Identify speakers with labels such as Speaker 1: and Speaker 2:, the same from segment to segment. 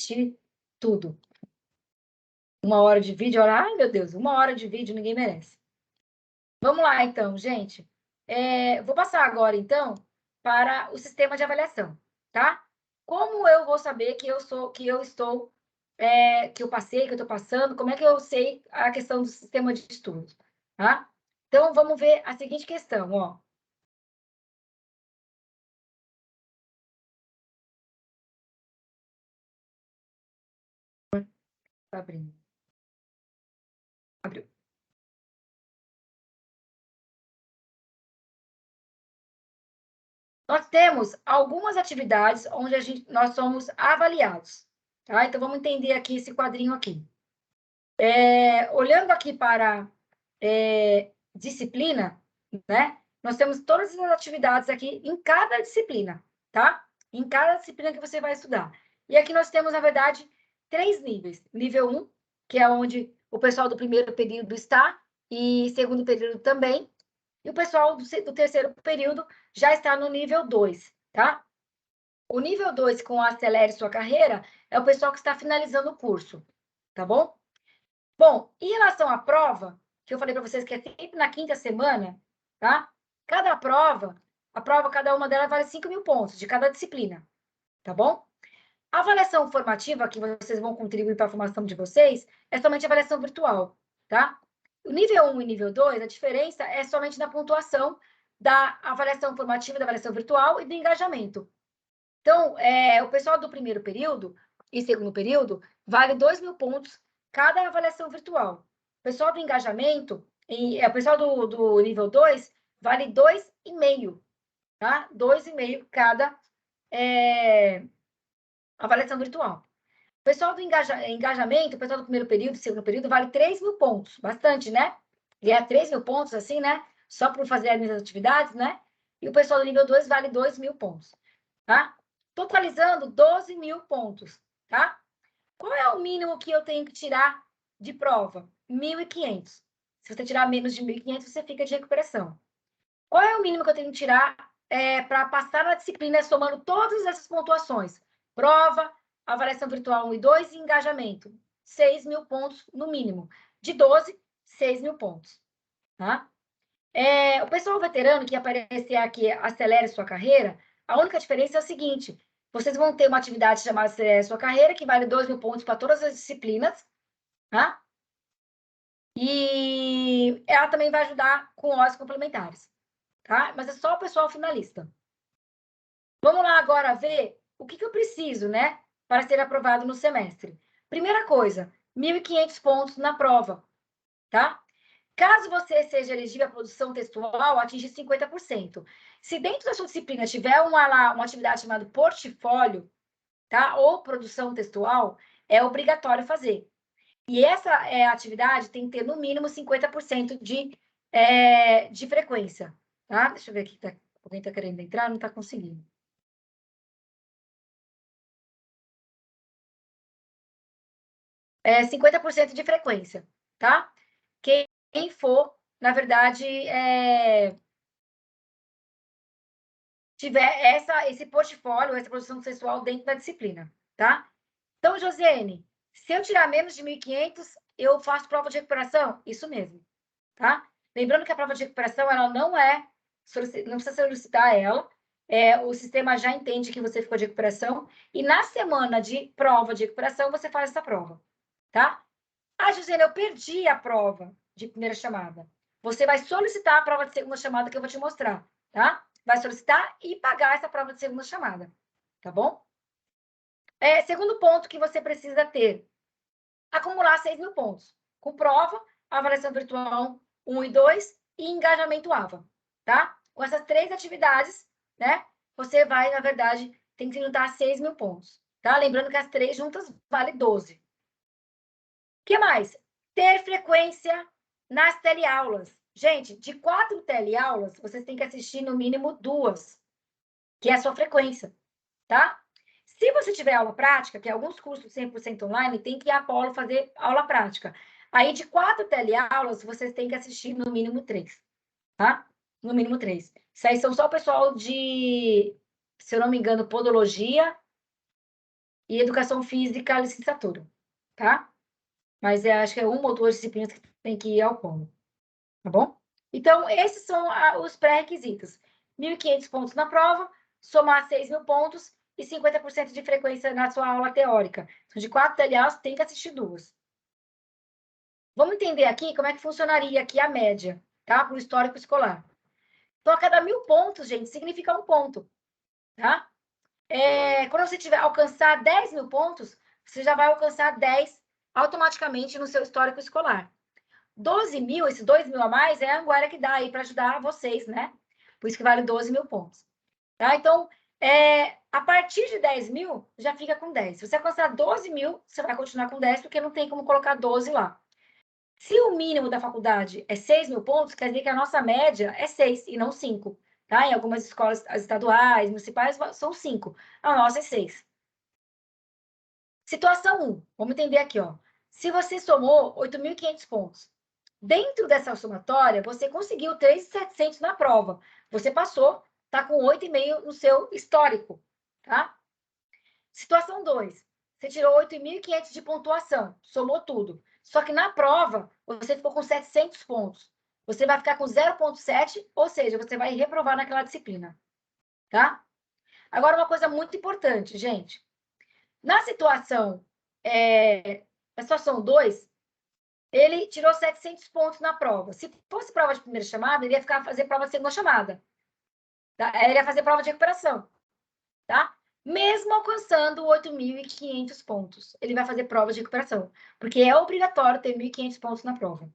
Speaker 1: assistir tudo. 1 hora de vídeo, olha, ai, meu Deus, 1 hora de vídeo ninguém merece. Vamos lá, então, gente. Vou passar agora, então, para o sistema de avaliação, tá? Como eu vou saber que eu estou, que eu passei, que eu estou passando, como é que eu sei a questão do sistema de estudos, tá? Então, vamos ver a seguinte questão, ó. Tá abrindo. Abriu. Nós temos algumas atividades onde nós somos avaliados, tá? Então, vamos entender aqui esse quadrinho aqui. Olhando aqui para disciplina, né? Nós temos todas as atividades aqui em cada disciplina, tá? Em cada disciplina que você vai estudar. E aqui nós temos, na verdade, 3 níveis. Nível 1, que é onde o pessoal do primeiro período está, e segundo período também. E o pessoal do terceiro período já está no nível 2, tá? O nível 2, com Acelere Sua Carreira, é o pessoal que está finalizando o curso, tá bom? Bom, em relação à prova, que eu falei para vocês que é sempre na quinta semana, tá? Cada prova, cada uma delas vale 5.000 pontos, de cada disciplina, tá bom? A avaliação formativa, que vocês vão contribuir para a formação de vocês, é somente avaliação virtual, tá? O nível 1 e nível 2, a diferença é somente na pontuação da avaliação formativa, da avaliação virtual e do engajamento. Então, o pessoal do primeiro período e segundo período vale 2.000 pontos cada avaliação virtual. O pessoal do engajamento, o pessoal do nível 2, vale 2,5, tá? 2,5 cada avaliação virtual. O pessoal do engajamento, o pessoal do primeiro período e segundo período, vale 3.000 pontos. Bastante, né? Ganhar 3.000 pontos, assim, né? Só por fazer as minhas atividades, né? E o pessoal do nível 2 vale 2.000 pontos, tá? Totalizando 12.000 pontos, tá? Qual é o mínimo que eu tenho que tirar de prova? 1.500. Se você tirar menos de 1.500, você fica de recuperação. Qual é o mínimo que eu tenho que tirar para passar na disciplina, somando todas essas pontuações? Prova, avaliação virtual 1 e 2 e engajamento. 6.000 pontos no mínimo. De 12, 6.000 pontos. Tá? O pessoal veterano que aparecer aqui, Acelere Sua Carreira, a única diferença é o seguinte: vocês vão ter uma atividade chamada Acelere Sua Carreira, que vale 2.000 pontos para todas as disciplinas, tá? E ela também vai ajudar com horas complementares, tá? Mas é só o pessoal finalista. Vamos lá agora ver o que eu preciso, né, para ser aprovado no semestre. Primeira coisa, 1.500 pontos na prova, tá? Caso você seja elegível à produção textual, atinge 50%. Se dentro da sua disciplina tiver uma atividade chamada portfólio, tá? Ou produção textual, é obrigatório fazer. E essa atividade tem que ter, no mínimo, 50% de frequência, tá? Deixa eu ver aqui, alguém está querendo entrar, não está conseguindo. 50% de frequência, tá? Quem for, na verdade, tiver esse portfólio, essa produção sexual dentro da disciplina, tá? Então, Josiane, se eu tirar menos de 1.500, eu faço prova de recuperação? Isso mesmo, tá? Lembrando que a prova de recuperação, ela não precisa solicitar ela, o sistema já entende que você ficou de recuperação, e na semana de prova de recuperação, você faz essa prova, tá? Ah, Josiane, eu perdi a prova de primeira chamada. Você vai solicitar a prova de segunda chamada que eu vou te mostrar, tá? Vai solicitar e pagar essa prova de segunda chamada, tá bom? Segundo ponto que você precisa ter, acumular 6.000 pontos. Com prova, avaliação virtual 1 e 2 e engajamento AVA, tá? Com essas 3 atividades, né? Você vai, na verdade, tem que juntar 6.000 pontos, tá? Lembrando que as 3 juntas vale 12. O que mais? Ter frequência nas teleaulas. Gente, de 4 teleaulas, vocês têm que assistir no mínimo 2, que é a sua frequência, tá? Se você tiver aula prática, que alguns cursos 100% online, tem que ir à Polo fazer aula prática. Aí, de 4 teleaulas, vocês têm que assistir no mínimo 3, tá? No mínimo 3. Isso aí são só o pessoal de, se eu não me engano, podologia e Educação Física, licenciatura, tá? Mas acho que é uma ou duas disciplinas que tem que ir ao polo, tá bom? Então, esses são os pré-requisitos. 1.500 pontos na prova, somar 6.000 pontos e 50% de frequência na sua aula teórica. Então, de 4 teleaulas, tem que assistir 2. Vamos entender aqui como é que funcionaria aqui a média, tá? Para o histórico escolar. Então, a cada 1.000 pontos, gente, significa 1 ponto, tá? Quando você tiver alcançar 10.000 pontos, você já vai alcançar 10 automaticamente no seu histórico escolar. 12.000, esses 2.000 a mais, é a Anguera que dá aí para ajudar vocês, né? Por isso que vale 12.000 pontos. Tá? Então, a partir de 10.000, já fica com 10. Se você alcançar 12.000, você vai continuar com 10, porque não tem como colocar 12 lá. Se o mínimo da faculdade é 6.000 pontos, quer dizer que a nossa média é 6 e não 5. Tá? Em algumas escolas estaduais, municipais, são 5. A nossa é 6. Situação 1. Vamos entender aqui, ó. Se você somou 8.500 pontos, dentro dessa somatória, você conseguiu 3.700 na prova. Você passou, tá com 8,5 no seu histórico, tá? Situação 2. Você tirou 8.500 de pontuação, somou tudo. Só que na prova, você ficou com 700 pontos. Você vai ficar com 0,7, ou seja, você vai reprovar naquela disciplina, tá? Agora, uma coisa muito importante, gente. Na situação, na situação 2, ele tirou 700 pontos na prova. Se fosse prova de primeira chamada, ele ia fazer prova de segunda chamada. Tá? Ele ia fazer prova de recuperação, tá? Mesmo alcançando 8.500 pontos, ele vai fazer prova de recuperação, porque é obrigatório ter 1.500 pontos na prova.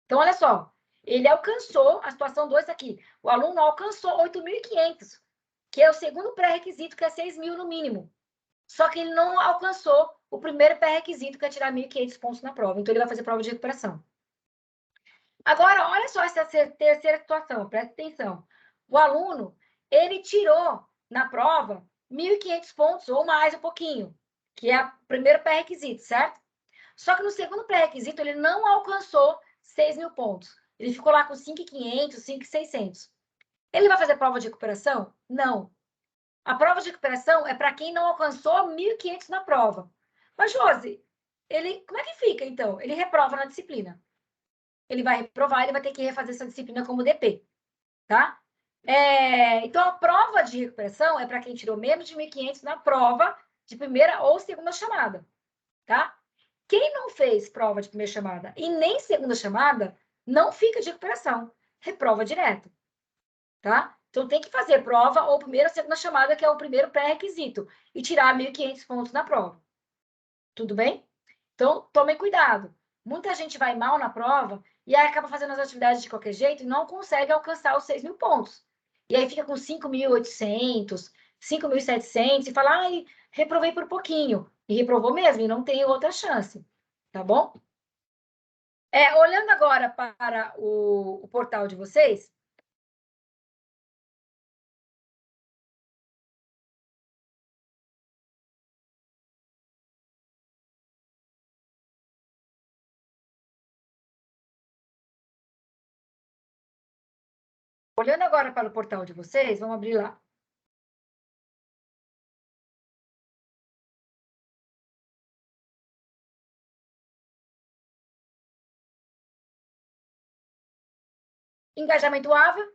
Speaker 1: Então, olha só, ele alcançou, a situação 2 aqui, o aluno alcançou 8.500, que é o segundo pré-requisito, que é 6.000 no mínimo. Só que ele não alcançou o primeiro pré-requisito, que é tirar 1.500 pontos na prova. Então, ele vai fazer prova de recuperação. Agora, olha só essa terceira situação, presta atenção. O aluno, ele tirou na prova 1.500 pontos ou mais um pouquinho, que é o primeiro pré-requisito, certo? Só que no segundo pré-requisito, ele não alcançou 6.000 pontos. Ele ficou lá com 5.500, 5.600. Ele vai fazer prova de recuperação? Não. A prova de recuperação é para quem não alcançou 1.500 na prova. Mas, Josi, como é que fica, então? Ele reprova na disciplina. Ele vai reprovar, ele vai ter que refazer essa disciplina como DP, tá? Então, a prova de recuperação é para quem tirou menos de 1.500 na prova de primeira ou segunda chamada, tá? Quem não fez prova de primeira chamada e nem segunda chamada, não fica de recuperação, reprova direto, tá? Então, tem que fazer prova ou primeira ou segunda chamada, que é o primeiro pré-requisito, e tirar 1.500 pontos na prova. Tudo bem? Então, tomem cuidado. Muita gente vai mal na prova e aí acaba fazendo as atividades de qualquer jeito e não consegue alcançar os 6.000 pontos. E aí fica com 5.800, 5.700 e fala, ai, reprovei por pouquinho. E reprovou mesmo, e não tem outra chance. Tá bom? Olhando agora para o portal de vocês, olhando agora para o portal de vocês, vamos abrir lá. Engajamento AVA,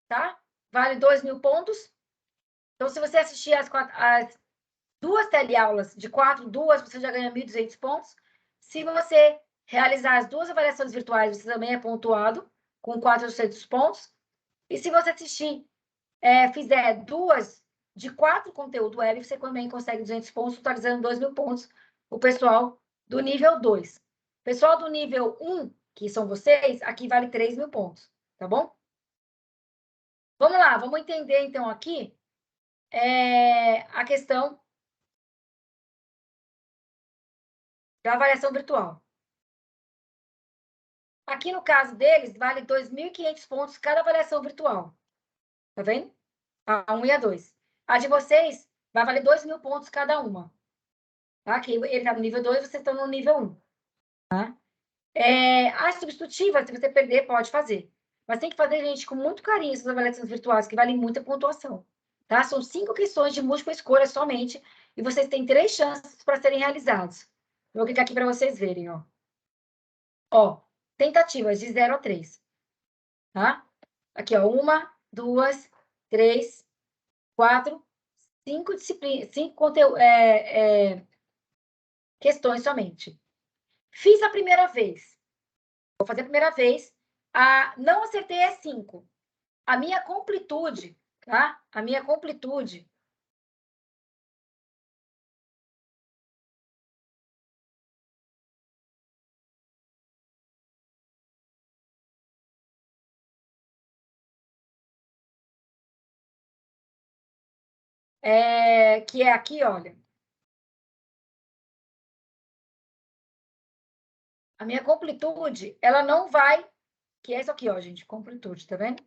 Speaker 1: tá? Vale 2.000 pontos. Então, se você assistir as 2 teleaulas de 4, 2, você já ganha 1.200 pontos. Se você realizar as 2 avaliações virtuais, você também é pontuado com 400 pontos. E se você assistir, fizer 2 de 4 conteúdo web, você também consegue 200 pontos, totalizando 2.000 pontos o pessoal do nível 2. O pessoal do nível 1, que são vocês, aqui vale 3.000 pontos, tá bom? Vamos lá, vamos entender então aqui a questão da avaliação virtual. Aqui no caso deles, vale 2.500 pontos cada avaliação virtual. Tá vendo? A 1 e a 2. A de vocês vai valer 2.000 pontos cada uma. Tá? Que ele está no nível 2, vocês estão no nível 1. Tá? A substitutiva, se você perder, pode fazer. Mas tem que fazer, gente, com muito carinho essas avaliações virtuais, que valem muita pontuação. tá? São 5 questões de múltipla escolha somente, e vocês têm 3 chances para serem realizados. Vou clicar aqui para vocês verem, ó. Ó, tentativas de 0 a 3, tá? Aqui, ó, 1, 2, 3, 4, 5 disciplinas, 5 questões somente. Fiz a primeira vez. Vou fazer a primeira vez. Não acertei é 5. A minha completude, tá? A minha completude que é aqui, olha. A minha completude, ela não vai, que é isso aqui, ó, gente, completude, tá vendo?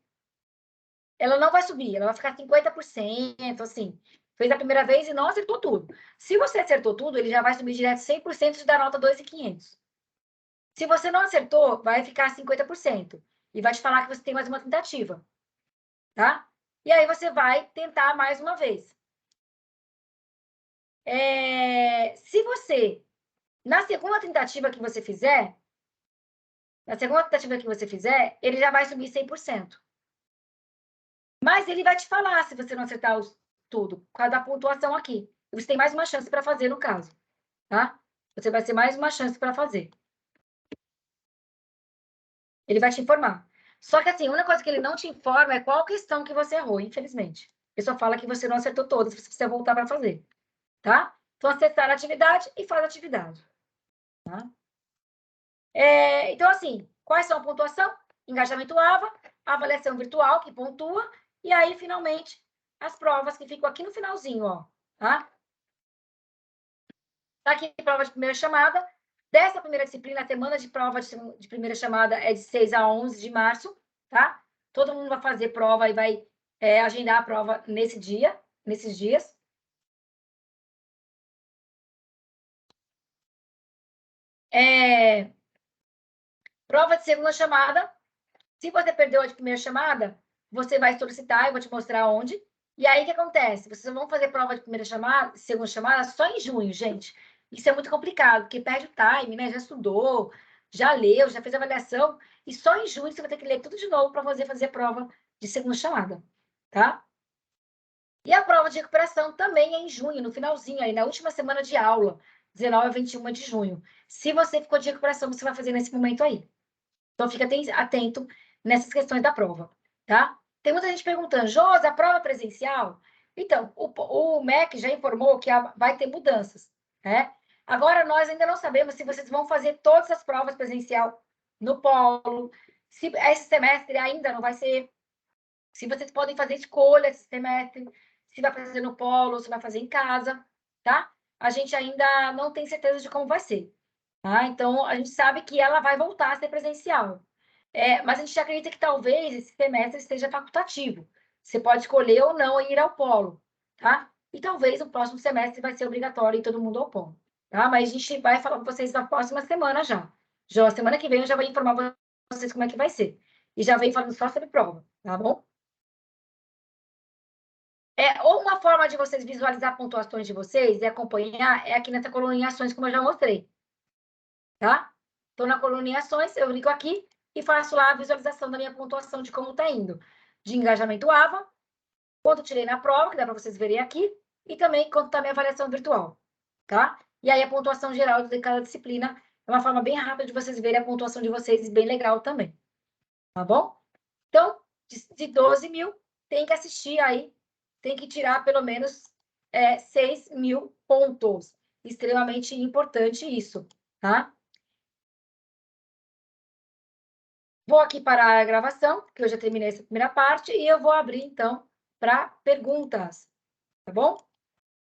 Speaker 1: Ela não vai subir, ela vai ficar 50%, assim. Fez a primeira vez e não acertou tudo. Se você acertou tudo, ele já vai subir direto 100% da nota 2.500. Se você não acertou, vai ficar 50%. E vai te falar que você tem mais uma tentativa, tá? E aí você vai tentar mais uma vez. Se você, na segunda tentativa que você fizer, ele já vai subir 100%. Mas ele vai te falar se você não acertar tudo, por causa da pontuação aqui. Você tem mais uma chance para fazer, no caso, tá? Você vai ter mais uma chance para fazer. Ele vai te informar. Só que, assim, a única coisa que ele não te informa é qual questão que você errou, infelizmente. Ele só fala que você não acertou todas, você precisa voltar para fazer, tá? Então, acessar a atividade e faz a atividade, tá? Então, assim, quais são a pontuação? Engajamento AVA, avaliação virtual, que pontua, e aí, finalmente, as provas que ficam aqui no finalzinho, ó, tá? Tá aqui a prova de primeira chamada. Dessa primeira disciplina, a semana de prova de primeira chamada é de 6 a 11 de março, tá? Todo mundo vai fazer prova e vai agendar a prova nesses dias. Prova de segunda chamada. Se você perdeu a de primeira chamada, você vai solicitar, eu vou te mostrar onde. E aí, o que acontece? Vocês vão fazer prova de primeira chamada, segunda chamada, só em junho, gente. Isso é muito complicado, porque perde o time, né? Já estudou, já leu, já fez avaliação, e só em junho você vai ter que ler tudo de novo para fazer a prova de segunda chamada, tá? E a prova de recuperação também é em junho, no finalzinho, aí na última semana de aula, 19 a 21 de junho. Se você ficou de recuperação, você vai fazer nesse momento aí. Então, fica atento nessas questões da prova, tá? Tem muita gente perguntando, Josi, a prova presencial? Então, o MEC já informou que vai ter mudanças, né? Agora, nós ainda não sabemos se vocês vão fazer todas as provas presencial no polo, se esse semestre ainda não vai ser, se vocês podem fazer escolha esse semestre, se vai fazer no polo, se vai fazer em casa, tá? A gente ainda não tem certeza de como vai ser, tá? Então, a gente sabe que ela vai voltar a ser presencial. Mas a gente acredita que talvez esse semestre seja facultativo. Você pode escolher ou não ir ao polo, tá? E talvez o próximo semestre vai ser obrigatório ir todo mundo ao polo, tá? Mas a gente vai falar com vocês na próxima semana já. Já semana que vem eu já vou informar vocês como é que vai ser. E já venho falando só sobre prova, tá bom? Ou uma forma de vocês visualizar pontuações de vocês e acompanhar é aqui nessa coluna em ações, como eu já mostrei, tá? Então, na coluna em ações, eu clico aqui e faço lá a visualização da minha pontuação de como está indo. De engajamento AVA, quanto tirei na prova, que dá para vocês verem aqui, e também quanto está a minha avaliação virtual, tá? E aí, a pontuação geral de cada disciplina é uma forma bem rápida de vocês verem a pontuação de vocês e bem legal também, tá bom? Então, de 12 mil, tem que assistir aí, tem que tirar pelo menos 6 mil pontos. Extremamente importante isso, tá? Vou aqui parar a gravação, porque eu já terminei essa primeira parte, e eu vou abrir, então, para perguntas, tá bom?